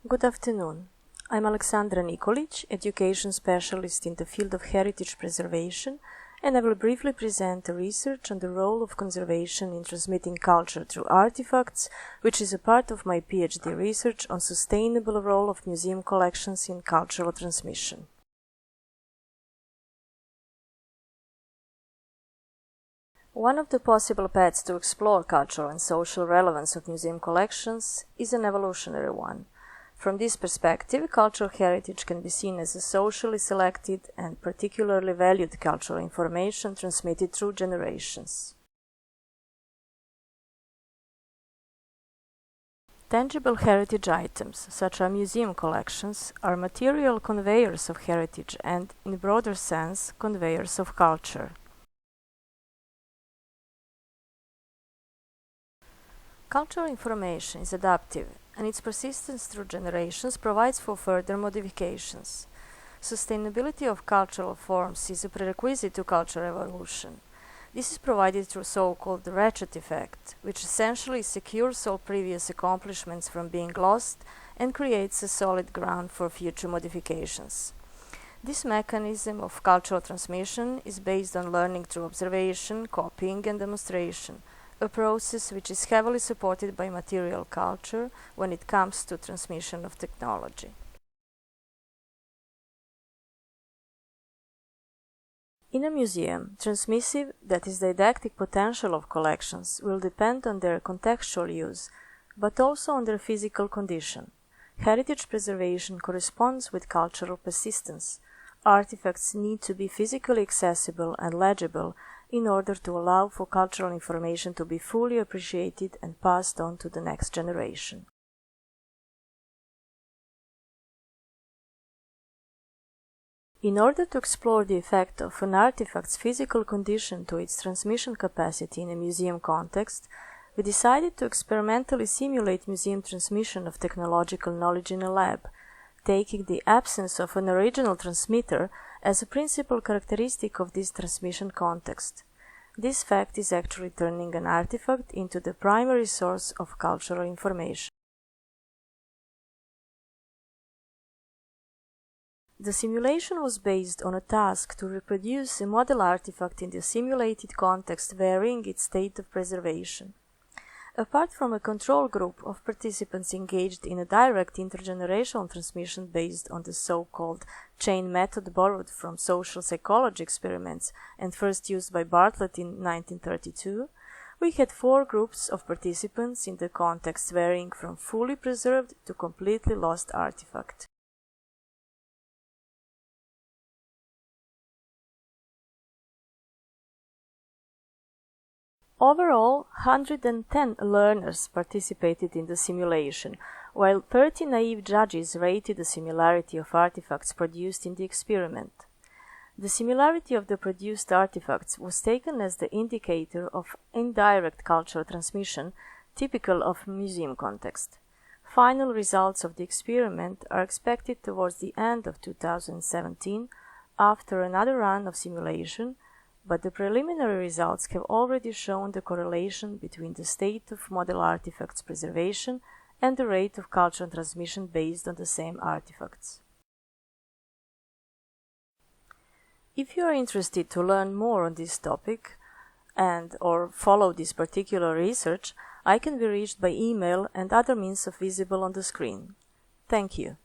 Good afternoon. I'm Alexandra Nikolic, education specialist in the field of heritage preservation, and I will briefly present a research on the role of conservation in transmitting culture through artifacts, which is a part of my PhD research on sustainable role of museum collections in cultural transmission. One of the possible paths to explore cultural and social relevance of museum collections is an evolutionary one. From this perspective, cultural heritage can be seen as a socially selected and particularly valued cultural information transmitted through generations. Tangible heritage items, such as museum collections, are material conveyors of heritage and, in a broader sense, conveyors of culture. Cultural information is adaptive, and its persistence through generations provides for further modifications. Sustainability of cultural forms is a prerequisite to cultural evolution. This is provided through so-called ratchet effect, which essentially secures all previous accomplishments from being lost and creates a solid ground for future modifications. This mechanism of cultural transmission is based on learning through observation, copying, and demonstration, a process which is heavily supported by material culture when it comes to transmission of technology. In a museum, transmissive, that is didactic potential of collections will depend on their contextual use, but also on their physical condition. Heritage preservation corresponds with cultural persistence. Artifacts need to be physically accessible and legible in order to allow for cultural information to be fully appreciated and passed on to the next generation. In order to explore the effect of an artifact's physical condition to its transmission capacity in a museum context, we decided to experimentally simulate museum transmission of technological knowledge in a lab, taking the absence of an original transmitter as a principal characteristic of this transmission context. This fact is actually turning an artifact into the primary source of cultural information. The simulation was based on a task to reproduce a model artifact in the simulated context varying its state of preservation. Apart from a control group of participants engaged in a direct intergenerational transmission based on the so-called chain method borrowed from social psychology experiments and first used by Bartlett in 1932, we had 4 groups of participants in the context varying from fully preserved to completely lost artifact. Overall, 110 learners participated in the simulation, while 30 naive judges rated the similarity of artifacts produced in the experiment. The similarity of the produced artifacts was taken as the indicator of indirect cultural transmission typical of museum context. Final results of the experiment are expected towards the end of 2017 after another run of simulation, but the preliminary results have already shown the correlation between the state of model artifacts preservation and the rate of cultural transmission based on the same artifacts. If you are interested to learn more on this topic or follow this particular research, I can be reached by email and other means visible on the screen. Thank you.